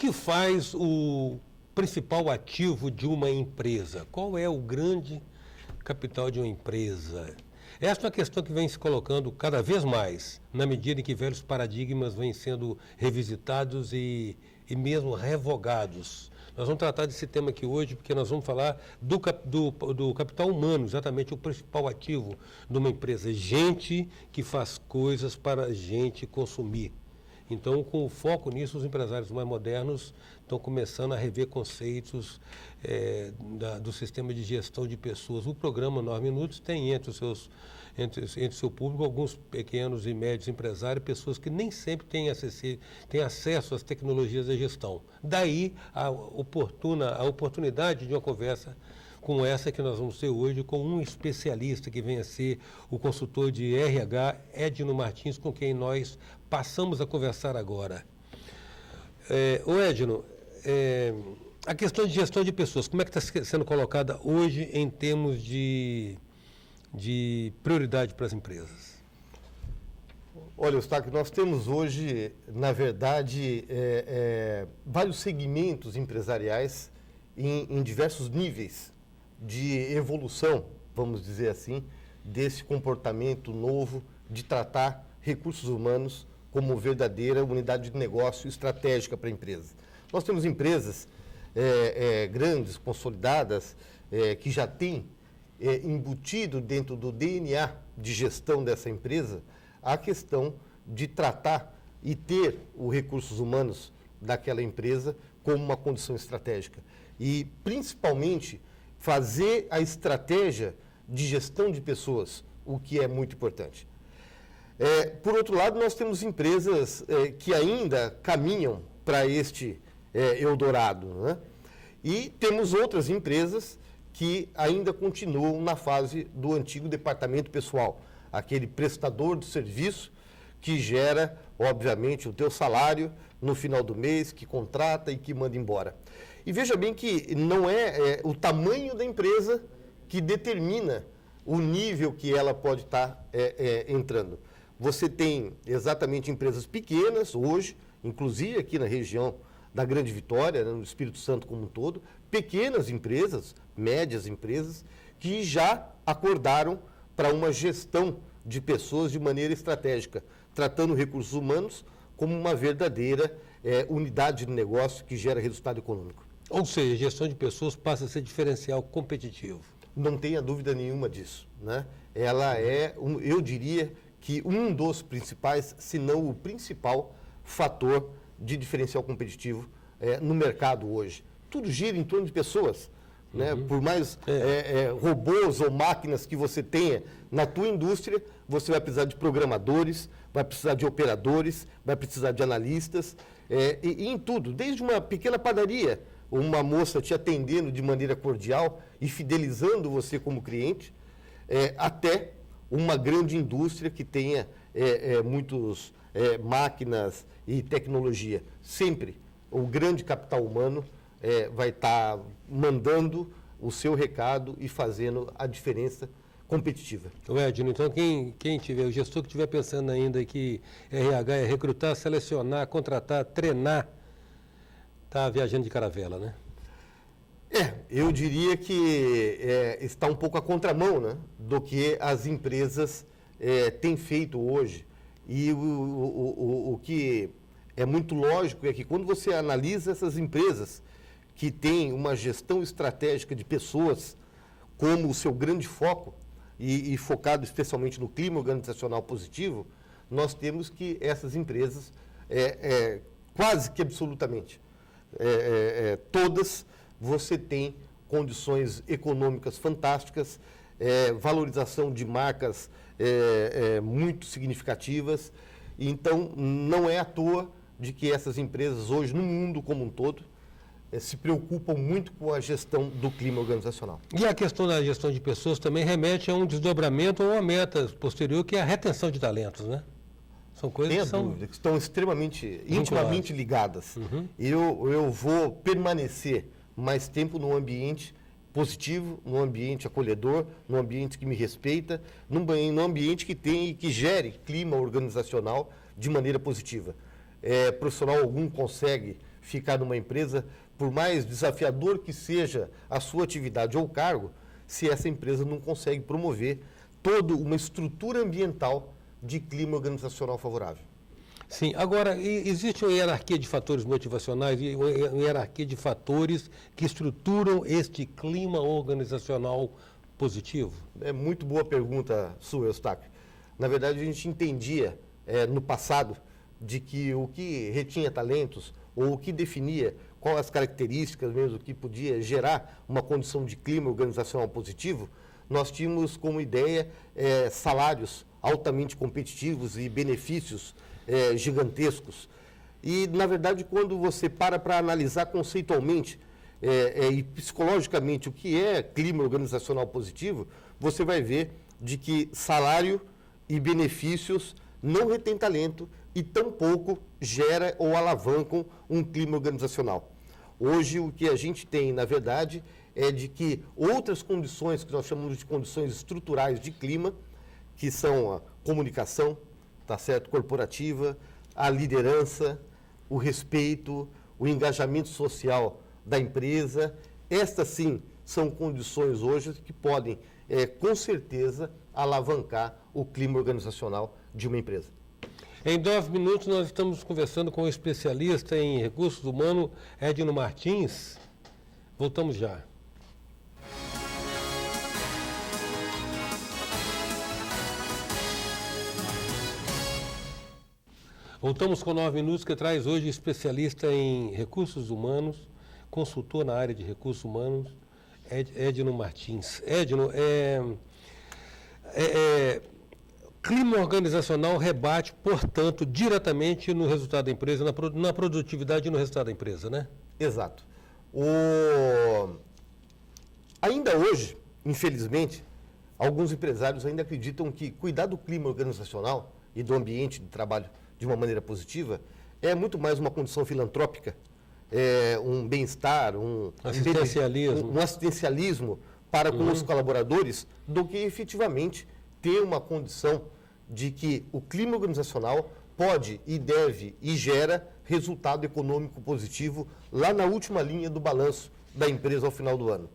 que faz o principal ativo de uma empresa? Qual é o grande capital de uma empresa? Essa é uma questão que vem se colocando cada vez mais, na medida em que velhos paradigmas vêm sendo revisitados e mesmo revogados. Nós vamos tratar desse tema aqui hoje, porque nós vamos falar do capital humano, exatamente o principal ativo de uma empresa. Gente que faz coisas para a gente consumir. Então, com foco nisso, os empresários mais modernos estão começando a rever conceitos do sistema de gestão de pessoas. O programa 9 Minutos tem entre o seu público alguns pequenos e médios empresários, pessoas que nem sempre têm acesso às tecnologias da gestão. Daí a oportunidade de uma conversa como essa que nós vamos ter hoje com um especialista que vem a ser o consultor de RH, Edno Martins, com quem nós passamos a conversar agora. Edno, a questão de gestão de pessoas, como é que está sendo colocada hoje em termos de prioridade para as empresas? Olha, Eustáquio, nós temos hoje, na verdade, vários segmentos empresariais em diversos níveis de evolução, vamos dizer assim, desse comportamento novo de tratar recursos humanos como verdadeira unidade de negócio estratégica para a empresa. Nós temos empresas grandes, consolidadas, que já têm embutido dentro do DNA de gestão dessa empresa a questão de tratar e ter os recursos humanos daquela empresa como uma condição estratégica. E, principalmente, fazer a estratégia de gestão de pessoas, o que é muito importante. Por outro lado, nós temos empresas que ainda caminham para este Eldorado, né? E temos outras empresas que ainda continuam na fase do antigo departamento pessoal, aquele prestador de serviço que gera, obviamente, o teu salário no final do mês, que contrata e que manda embora. E veja bem que não é o tamanho da empresa que determina o nível que ela pode estar entrando. Você tem exatamente empresas pequenas hoje, inclusive aqui na região da Grande Vitória, né, no Espírito Santo como um todo, pequenas empresas, médias empresas, que já acordaram para uma gestão de pessoas de maneira estratégica, tratando recursos humanos como uma verdadeira unidade de negócio que gera resultado econômico. Ou seja, a gestão de pessoas passa a ser diferencial competitivo. Não tenha dúvida nenhuma disso, né? Ela eu diria que um dos principais, se não o principal fator de diferencial competitivo no mercado hoje. Tudo gira em torno de pessoas, né? Por mais robôs ou máquinas que você tenha na tua indústria, você vai precisar de programadores, vai precisar de operadores, vai precisar de analistas, e em tudo, desde uma pequena padaria, uma moça te atendendo de maneira cordial e fidelizando você como cliente, até uma grande indústria que tenha muitas máquinas e tecnologia. Sempre o grande capital humano vai estar mandando o seu recado e fazendo a diferença competitiva. Edno, então quem tiver, o gestor que estiver pensando ainda que RH é recrutar, selecionar, contratar, treinar, está viajando de caravela, né? Eu diria que está um pouco à contramão, né, do que as empresas têm feito hoje. E o que é muito lógico é que quando você analisa essas empresas que têm uma gestão estratégica de pessoas como o seu grande foco, e focado especialmente no clima organizacional positivo, nós temos que essas empresas, quase que absolutamente, todas, você tem condições econômicas fantásticas, valorização de marcas muito significativas. Então, não é à toa de que essas empresas hoje, no mundo como um todo, se preocupam muito com a gestão do clima organizacional. E a questão da gestão de pessoas também remete a um desdobramento ou uma meta posterior, que é a retenção de talentos, né? São coisas que são... dúvida, que estão intimamente ligadas. Eu vou permanecer mais tempo num ambiente positivo, num ambiente acolhedor, num ambiente que me respeita, num ambiente que tem e que gere clima organizacional de maneira positiva. Profissional algum consegue ficar numa empresa, por mais desafiador que seja a sua atividade ou cargo, se essa empresa não consegue promover toda uma estrutura ambiental de clima organizacional favorável. Sim, agora, existe uma hierarquia de fatores motivacionais e uma hierarquia de fatores que estruturam este clima organizacional positivo? É muito boa pergunta sua, Eustáquio. Na verdade, a gente entendia no passado de que o que retinha talentos ou o que definia quais as características mesmo que podia gerar uma condição de clima organizacional positivo, nós tínhamos como ideia salários altamente competitivos e benefícios gigantescos. E, na verdade, quando você para analisar conceitualmente e psicologicamente o que é clima organizacional positivo, você vai ver de que salário e benefícios não retém talento e tampouco gera ou alavancam um clima organizacional. Hoje, o que a gente tem, na verdade, é de que outras condições, que nós chamamos de condições estruturais de clima, que são a comunicação, tá certo, corporativa, a liderança, o respeito, o engajamento social da empresa, estas sim são condições hoje que podem, com certeza, alavancar o clima organizacional de uma empresa. Em 9 minutos, nós estamos conversando com o especialista em recursos humanos, Edno Martins. Voltamos já. Voltamos com 9 minutos, que traz hoje especialista em recursos humanos, consultor na área de recursos humanos, Edno Martins. Edno, clima organizacional rebate, portanto, diretamente no resultado da empresa, na produtividade e no resultado da empresa, né? Exato. Ainda hoje, infelizmente, alguns empresários ainda acreditam que cuidar do clima organizacional e do ambiente de trabalho de uma maneira positiva é muito mais uma condição filantrópica, um bem-estar, um assistencialismo para com os colaboradores, do que efetivamente ter uma condição de que o clima organizacional pode e deve e gera resultado econômico positivo lá na última linha do balanço da empresa ao final do ano.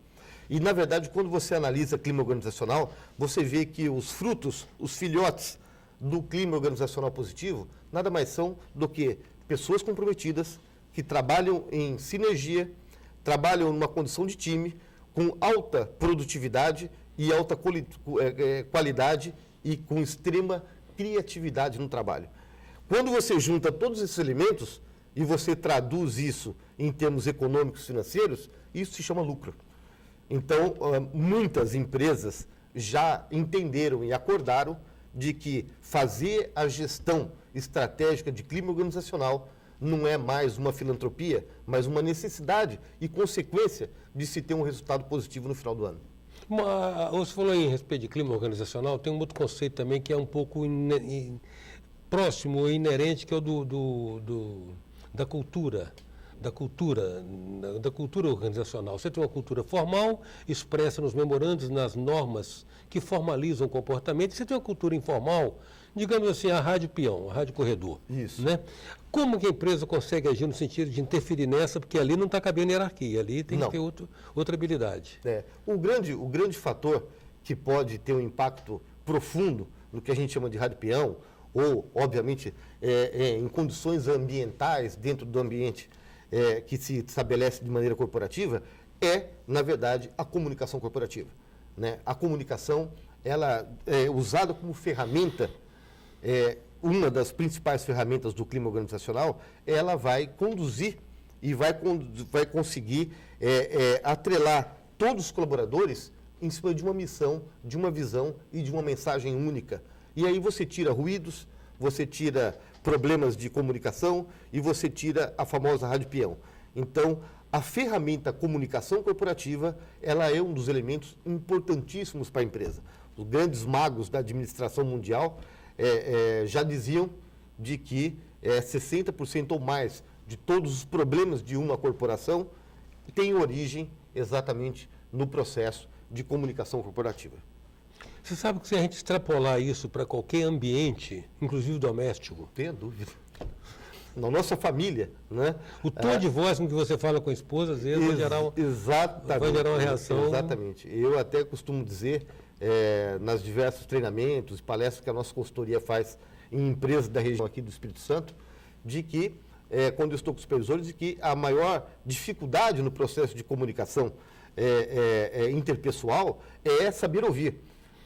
E, na verdade, quando você analisa clima organizacional, você vê que os frutos, os filhotes do clima organizacional positivo, nada mais são do que pessoas comprometidas, que trabalham em sinergia, trabalham numa condição de time, com alta produtividade e alta qualidade e com extrema criatividade no trabalho. Quando você junta todos esses elementos e você traduz isso em termos econômicos e financeiros, isso se chama lucro. Então, muitas empresas já entenderam e acordaram de que fazer a gestão estratégica de clima organizacional não é mais uma filantropia, mas uma necessidade e consequência de se ter um resultado positivo no final do ano. Você falou em respeito de clima organizacional, tem um outro conceito também que é um pouco próximo ou inerente, que é o da cultura. Da cultura organizacional. Você tem uma cultura formal, expressa nos memorandos, nas normas que formalizam o comportamento. Você tem uma cultura informal, digamos assim, a rádio peão, a rádio corredor. Isso. Né? Como que a empresa consegue agir no sentido de interferir nessa? Porque ali não está cabendo hierarquia, ali tem que ter outra habilidade. O grande fator que pode ter um impacto profundo no que a gente chama de rádio peão, ou, obviamente, em condições ambientais dentro do ambiente que se estabelece de maneira corporativa, na verdade, a comunicação corporativa. Né? A comunicação, ela é usada como ferramenta, uma das principais ferramentas do clima organizacional, ela vai conduzir e vai conseguir atrelar todos os colaboradores em cima de uma missão, de uma visão e de uma mensagem única. E aí você tira ruídos, você tira problemas de comunicação e você tira a famosa rádio peão. Então, a ferramenta comunicação corporativa, ela é um dos elementos importantíssimos para a empresa. Os grandes magos da administração mundial já diziam de que 60% ou mais de todos os problemas de uma corporação têm origem exatamente no processo de comunicação corporativa. Você sabe que se a gente extrapolar isso para qualquer ambiente, inclusive doméstico... Tenha dúvida. na nossa família, né? O tom de voz com que você fala com a esposa, às vezes, vai gerar uma reação. Exatamente. Eu até costumo dizer, nas diversos treinamentos, palestras que a nossa consultoria faz em empresas da região aqui do Espírito Santo, de que, quando eu estou com os supervisores, de que a maior dificuldade no processo de comunicação interpessoal é saber ouvir.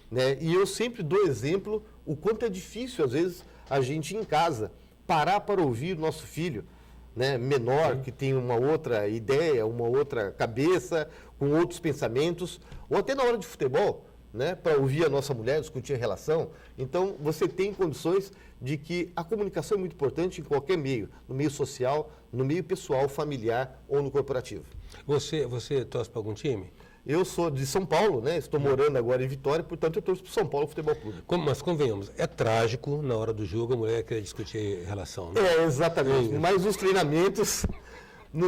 Né? E eu sempre dou exemplo o quanto é difícil, às vezes, a gente em casa parar para ouvir o nosso filho, né, menor, que tem uma outra ideia, uma outra cabeça, com outros pensamentos, ou até na hora de futebol, né, para ouvir a nossa mulher, discutir a relação. Então, você tem condições de que a comunicação é muito importante em qualquer meio, no meio social, no meio pessoal, familiar ou no corporativo. Você torce para algum time? Eu sou de São Paulo, né? Estou morando agora em Vitória, portanto eu torço para o São Paulo Futebol Clube. Mas convenhamos, é trágico na hora do jogo a mulher querer discutir relação, né? Exatamente. Mas nos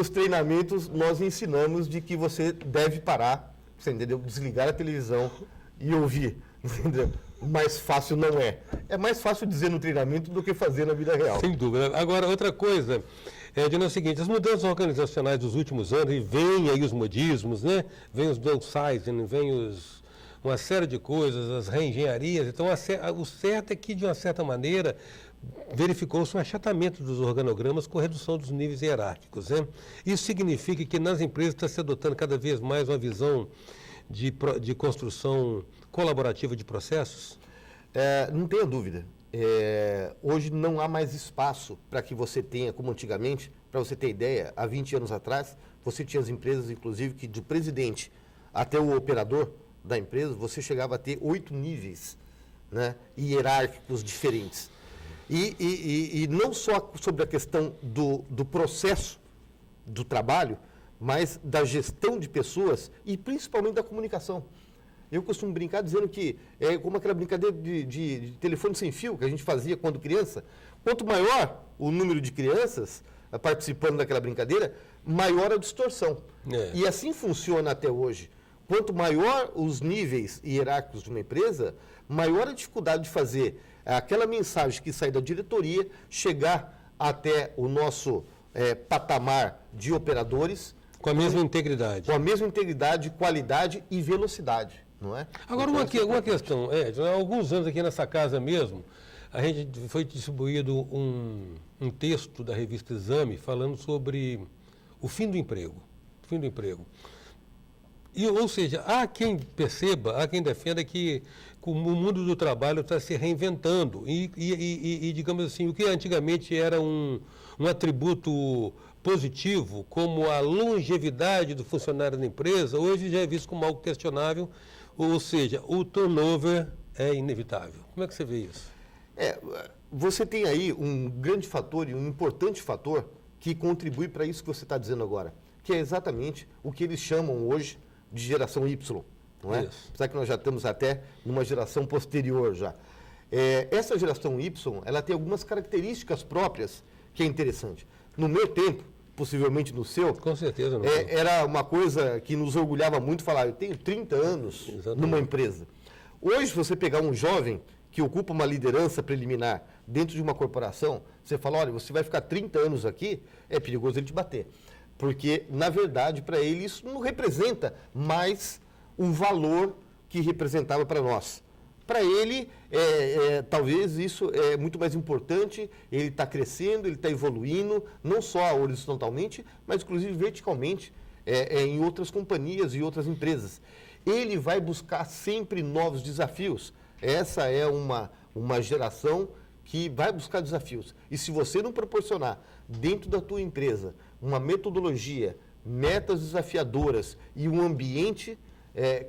treinamentos nós ensinamos de que você deve parar, você entendeu? Desligar a televisão e ouvir, entendeu? Mais fácil não é. É mais fácil dizer no treinamento do que fazer na vida real. Sem dúvida. Agora, outra coisa, Edno, é o seguinte, as mudanças organizacionais dos últimos anos, e vem aí os modismos, né? Vem os downsizing, vem uma série de coisas, as reengenharias. Então, o certo é que, de uma certa maneira, verificou-se um achatamento dos organogramas com redução dos níveis hierárquicos, né? Isso significa que nas empresas está se adotando cada vez mais uma visão de construção colaborativa de processos? Não tenha dúvida. Hoje não há mais espaço para que você tenha, como antigamente, para você ter ideia, há 20 anos atrás, você tinha as empresas, inclusive, que do presidente até o operador da empresa, você chegava a ter 8 níveis, né, hierárquicos diferentes. E não só sobre a questão do processo do trabalho, mas da gestão de pessoas e principalmente da comunicação. Eu costumo brincar dizendo que é como aquela brincadeira de telefone sem fio que a gente fazia quando criança. Quanto maior o número de crianças participando daquela brincadeira, maior a distorção. E assim funciona até hoje. Quanto maior os níveis hierárquicos de uma empresa, maior a dificuldade de fazer aquela mensagem que sai da diretoria chegar até o nosso patamar de operadores. Com a mesma integridade. Com a mesma integridade, qualidade e velocidade, não é? Agora, uma questão, há alguns anos aqui nessa casa mesmo, a gente foi distribuído um texto da revista Exame falando sobre o fim do emprego. Ou seja, há quem perceba, há quem defenda que o mundo do trabalho está se reinventando e, digamos assim, o que antigamente era um atributo positivo, como a longevidade do funcionário da empresa, hoje já é visto como algo questionável, ou seja, o turnover é inevitável. Como é que você vê isso? Você tem aí um grande fator e um importante fator que contribui para isso que você está dizendo agora, que é exatamente o que eles chamam hoje de geração Y, não é? Isso. Apesar que nós já estamos até numa geração posterior já. Essa geração Y, ela tem algumas características próprias que é interessante. No meu tempo, possivelmente no seu, com certeza não. Era uma coisa que nos orgulhava muito falar, eu tenho 30 anos numa empresa. Hoje, se você pegar um jovem que ocupa uma liderança preliminar dentro de uma corporação, você fala, olha, você vai ficar 30 anos aqui, é perigoso ele te bater. Porque, na verdade, para ele isso não representa mais o valor que representava para nós. Para ele, talvez isso é muito mais importante, ele está crescendo, ele está evoluindo, não só horizontalmente, mas inclusive verticalmente, em outras companhias e outras empresas. Ele vai buscar sempre novos desafios. Essa é uma geração que vai buscar desafios. E se você não proporcionar dentro da tua empresa uma metodologia, metas desafiadoras e um ambiente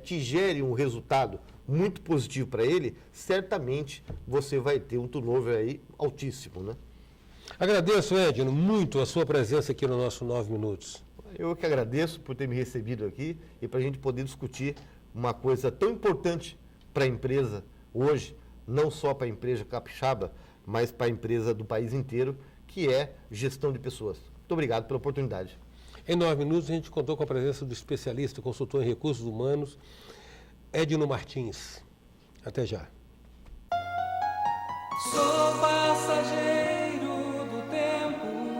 que gere um resultado muito positivo para ele, certamente você vai ter um turnover aí altíssimo, né? Agradeço, Edno, muito a sua presença aqui no nosso 9 Minutos. Eu que agradeço por ter me recebido aqui e para a gente poder discutir uma coisa tão importante para a empresa hoje, não só para a empresa capixaba, mas para a empresa do país inteiro, que é gestão de pessoas. Muito obrigado pela oportunidade. Em 9 minutos, a gente contou com a presença do especialista, consultor em recursos humanos, Edno Martins. Até já. Sou passageiro do tempo.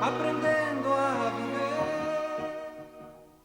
aprender